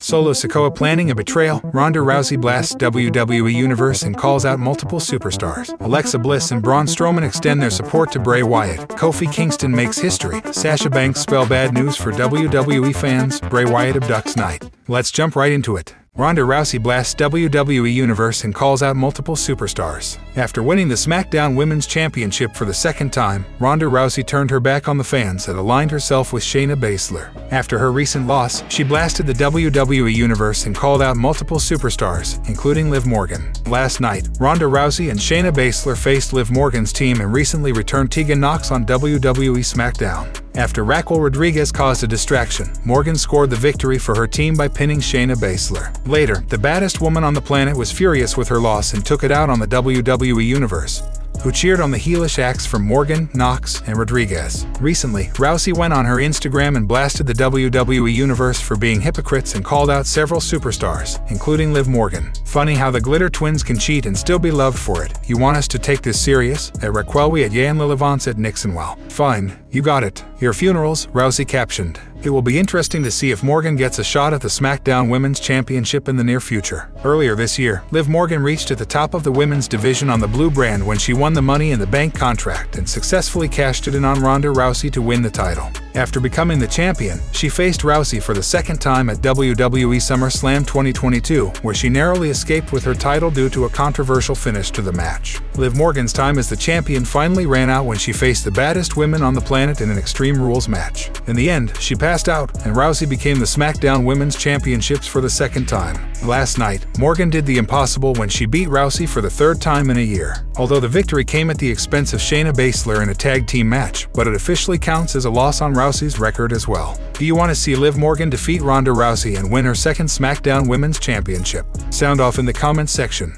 Solo Sikoa planning a betrayal. Ronda Rousey blasts WWE Universe and calls out multiple superstars. Alexa Bliss and Braun Strowman extend their support to Bray Wyatt. Kofi Kingston makes history. Sasha Banks spell bad news for WWE fans. Bray Wyatt abducts Knight. Let's jump right into it. Ronda Rousey blasts WWE Universe and calls out multiple superstars. After winning the SmackDown Women's Championship for the second time, Ronda Rousey turned her back on the fans and aligned herself with Shayna Baszler. After her recent loss, she blasted the WWE Universe and called out multiple superstars, including Liv Morgan. Last night, Ronda Rousey and Shayna Baszler faced Liv Morgan's team and recently returned Tegan Nox on WWE SmackDown. After Raquel Rodriguez caused a distraction, Morgan scored the victory for her team by pinning Shayna Baszler. Later, the baddest woman on the planet was furious with her loss and took it out on the WWE Universe, who cheered on the heelish acts from Morgan, Nox, and Rodriguez. Recently, Rousey went on her Instagram and blasted the WWE Universe for being hypocrites and called out several superstars, including Liv Morgan. Funny how the Glitter Twins can cheat and still be loved for it. You want us to take this serious? At Raquel Wyatt Yan Lilivance at Nixonwell. Fine, you got it. Your funerals, Rousey captioned. It will be interesting to see if Morgan gets a shot at the SmackDown Women's Championship in the near future. Earlier this year, Liv Morgan reached at the top of the women's division on the Blue brand when she won the Money in the Bank contract and successfully cashed it in on Ronda Rousey to win the title. After becoming the champion, she faced Rousey for the second time at WWE SummerSlam 2022, where she narrowly escaped with her title due to a controversial finish to the match. Liv Morgan's time as the champion finally ran out when she faced the baddest women on the planet in an Extreme Rules match. In the end, she passed out, and Rousey became the SmackDown Women's Championships for the second time. Last night, Morgan did the impossible when she beat Rousey for the third time in a year. Although the victory came at the expense of Shayna Baszler in a tag team match, but it officially counts as a loss on Rousey's record as well. Do you want to see Liv Morgan defeat Ronda Rousey and win her second SmackDown Women's Championship? Sound off in the comments section.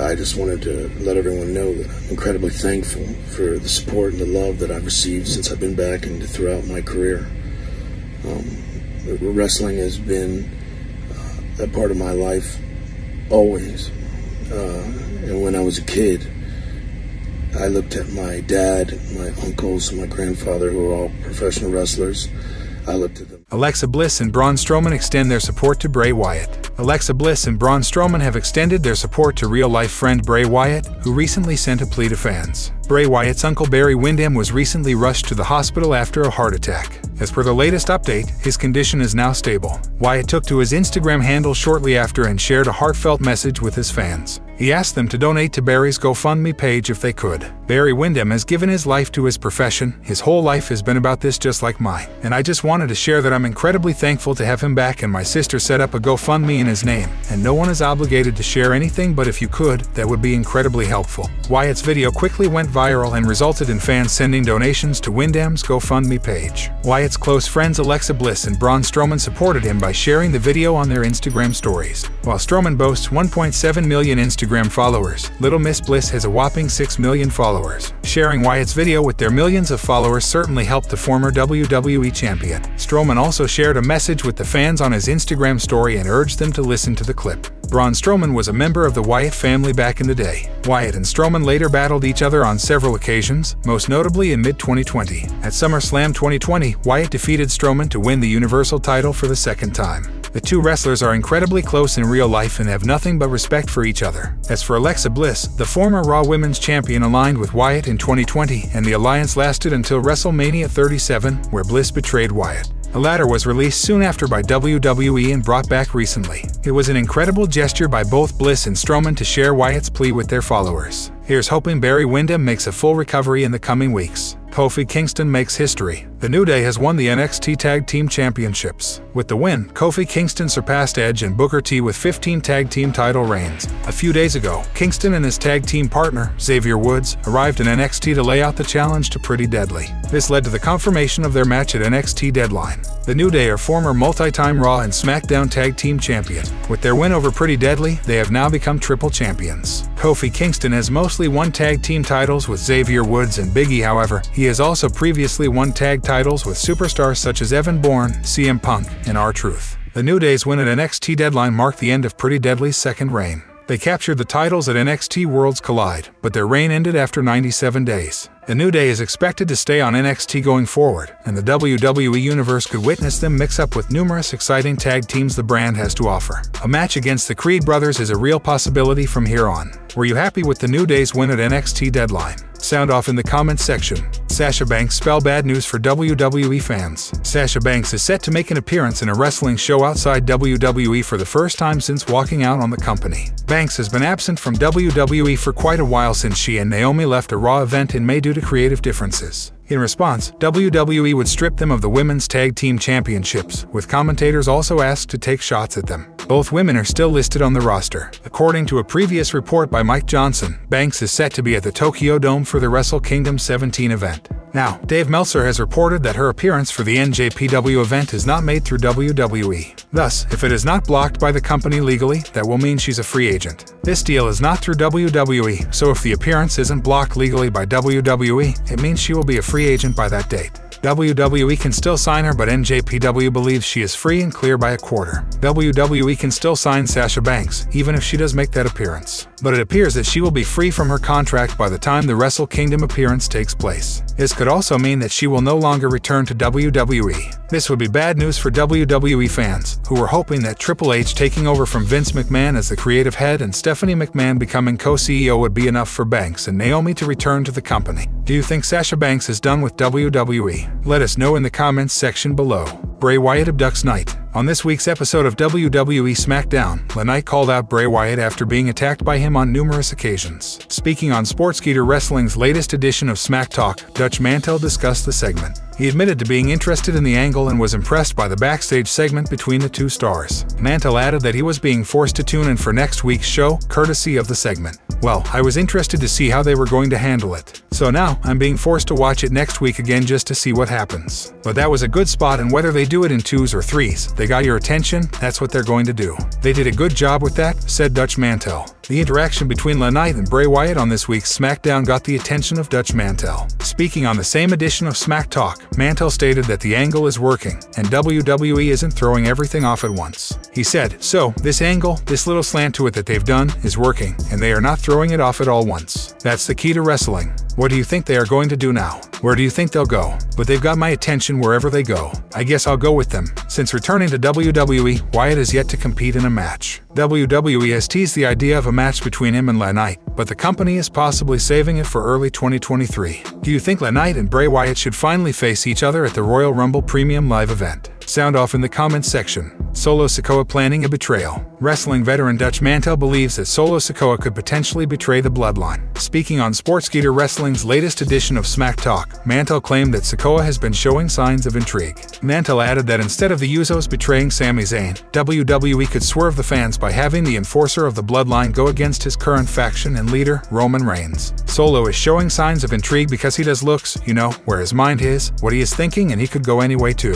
I just wanted to let everyone know that I'm incredibly thankful for the support and the love that I've received since I've been back and throughout my career. Wrestling has been a part of my life always. And when I was a kid, I looked at my dad, my uncles, and my grandfather, who were all professional wrestlers. I looked at them. Alexa Bliss and Braun Strowman extend their support to Bray Wyatt. Alexa Bliss and Braun Strowman have extended their support to real-life friend Bray Wyatt, who recently sent a plea to fans. Bray Wyatt's uncle Barry Windham was recently rushed to the hospital after a heart attack. As per the latest update, his condition is now stable. Wyatt took to his Instagram handle shortly after and shared a heartfelt message with his fans. He asked them to donate to Barry's GoFundMe page if they could. Barry Windham has given his life to his profession. His whole life has been about this, just like mine. And I just wanted to share that I'm incredibly thankful to have him back, and my sister set up a GoFundMe in his name. And no one is obligated to share anything, but if you could, that would be incredibly helpful. Wyatt's video quickly went viral and resulted in fans sending donations to Windham's GoFundMe page. Wyatt's close friends Alexa Bliss and Braun Strowman supported him by sharing the video on their Instagram stories. While Strowman boasts 1.7 million Instagram followers, Little Miss Bliss has a whopping 6 million followers. Sharing Wyatt's video with their millions of followers certainly helped the former WWE champion. Strowman also shared a message with the fans on his Instagram story and urged them to listen to the clip. Braun Strowman was a member of the Wyatt family back in the day. Wyatt and Strowman later battled each other on several occasions, most notably in mid-2020. At SummerSlam 2020, Wyatt defeated Strowman to win the Universal title for the second time. The two wrestlers are incredibly close in real life and have nothing but respect for each other. As for Alexa Bliss, the former Raw Women's Champion aligned with Wyatt in 2020, and the alliance lasted until WrestleMania 37, where Bliss betrayed Wyatt. The latter was released soon after by WWE and brought back recently. It was an incredible gesture by both Bliss and Strowman to share Wyatt's plea with their followers. Here's hoping Barry Windham makes a full recovery in the coming weeks. Kofi Kingston makes history. The New Day has won the NXT Tag Team Championships. With the win, Kofi Kingston surpassed Edge and Booker T with 15 tag team title reigns. A few days ago, Kingston and his tag team partner, Xavier Woods, arrived in NXT to lay out the challenge to Pretty Deadly. This led to the confirmation of their match at NXT Deadline. The New Day are former multi-time Raw and SmackDown Tag Team Champions. With their win over Pretty Deadly, they have now become triple champions. Kofi Kingston has mostly won tag team titles with Xavier Woods and Big E, however, he has also previously won tag titles with superstars such as Evan Bourne, CM Punk, and R-Truth. The New Day's win at NXT Deadline marked the end of Pretty Deadly's second reign. They captured the titles at NXT Worlds Collide, but their reign ended after 97 days. The New Day is expected to stay on NXT going forward, and the WWE Universe could witness them mix up with numerous exciting tag teams the brand has to offer. A match against the Creed brothers is a real possibility from here on. Were you happy with the New Day's win at NXT Deadline? Sound off in the comments section. Sasha Banks spell bad news for WWE fans. Sasha Banks is set to make an appearance in a wrestling show outside WWE for the first time since walking out on the company. Banks has been absent from WWE for quite a while since she and Naomi left a Raw event in May due to creative differences. In response, WWE would strip them of the Women's Tag Team Championships, with commentators also asked to take shots at them. Both women are still listed on the roster. According to a previous report by Mike Johnson, Banks is set to be at the Tokyo Dome for the Wrestle Kingdom 17 event. Now, Dave Meltzer has reported that her appearance for the NJPW event is not made through WWE. Thus, if it is not blocked by the company legally, that will mean she's a free agent. This deal is not through WWE, so if the appearance isn't blocked legally by WWE, it means she will be a free agent by that date. WWE can still sign her, but NJPW believes she is free and clear by a quarter. WWE can still sign Sasha Banks, even if she does make that appearance. But it appears that she will be free from her contract by the time the Wrestle Kingdom appearance takes place. This could also mean that she will no longer return to WWE. This would be bad news for WWE fans, who were hoping that Triple H taking over from Vince McMahon as the creative head and Stephanie McMahon becoming co-CEO would be enough for Banks and Naomi to return to the company. Do you think Sasha Banks is done with WWE? Let us know in the comments section below. Bray Wyatt abducts Knight. On this week's episode of WWE SmackDown, Knight called out Bray Wyatt after being attacked by him on numerous occasions. Speaking on Sportskeeda Wrestling's latest edition of Smack Talk, Dutch Mantel discussed the segment. He admitted to being interested in the angle and was impressed by the backstage segment between the two stars. Mantel added that he was being forced to tune in for next week's show, courtesy of the segment. Well, I was interested to see how they were going to handle it. So now, I'm being forced to watch it next week again just to see what happens. But that was a good spot, and whether they do it in 2s or 3s, they got your attention, that's what they're going to do. They did a good job with that, said Dutch Mantel. The interaction between Knight and Bray Wyatt on this week's SmackDown got the attention of Dutch Mantel. Speaking on the same edition of Smack Talk, Mantel stated that the angle is working, and WWE isn't throwing everything off at once. He said, "So, this angle, this little slant to it that they've done, is working, and they are not throwing it off at all once. That's the key to wrestling. What do you think they are going to do now? Where do you think they'll go? But they've got my attention wherever they go. I guess I'll go with them." Since returning to WWE, Wyatt has yet to compete in a match. WWE has teased the idea of a match between him and Knight, but the company is possibly saving it for early 2023. Do you think Knight and Bray Wyatt should finally face each other at the Royal Rumble Premium Live event? Sound off in the comments section. Solo Sikoa planning a betrayal. Wrestling veteran Dutch Mantel believes that Solo Sikoa could potentially betray the bloodline. Speaking on Sportskeeda Wrestling's latest edition of Smack Talk, Mantel claimed that Sikoa has been showing signs of intrigue. Mantel added that instead of the Usos betraying Sami Zayn, WWE could swerve the fans by having the enforcer of the bloodline go against his current faction and leader, Roman Reigns. Solo is showing signs of intrigue because he does looks, where his mind is, what he is thinking, and he could go any way too.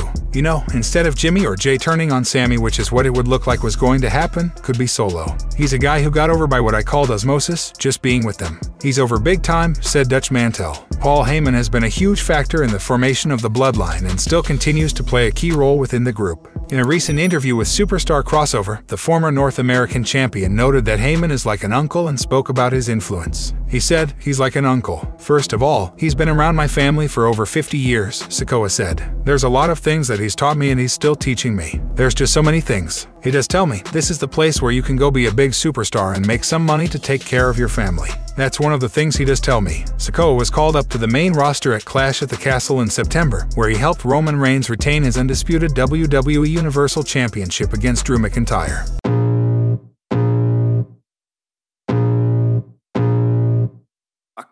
Instead of Jimmy or Jay turning on Sami, which is what it would look like was going to happen, could be Solo. He's a guy who got over by what I called osmosis, just being with them. He's over big time, said Dutch Mantel. Paul Heyman has been a huge factor in the formation of the bloodline and still continues to play a key role within the group. In a recent interview with Superstar Crossover, the former North American champion noted that Heyman is like an uncle and spoke about his influence. He said, "He's like an uncle. First of all, he's been around my family for over 50 years, Sikoa said. There's a lot of things that he's taught me and he's still teaching me. There's just so many things. He does tell me, this is the place where you can go be a big superstar and make some money to take care of your family. That's one of the things he does tell me." Sikoa was called up to the main roster at Clash at the Castle in September, where he helped Roman Reigns retain his undisputed WWE Universal Championship against Drew McIntyre.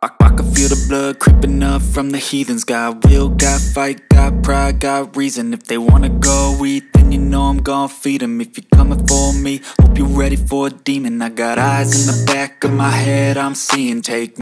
I can feel the blood creeping up from the heathens. Got will, got fight, got pride, got reason. If they wanna go eat, then you know I'm gon' feed them. If you're coming for me, hope you're ready for a demon. I got eyes in the back of my head, I'm seeing. Take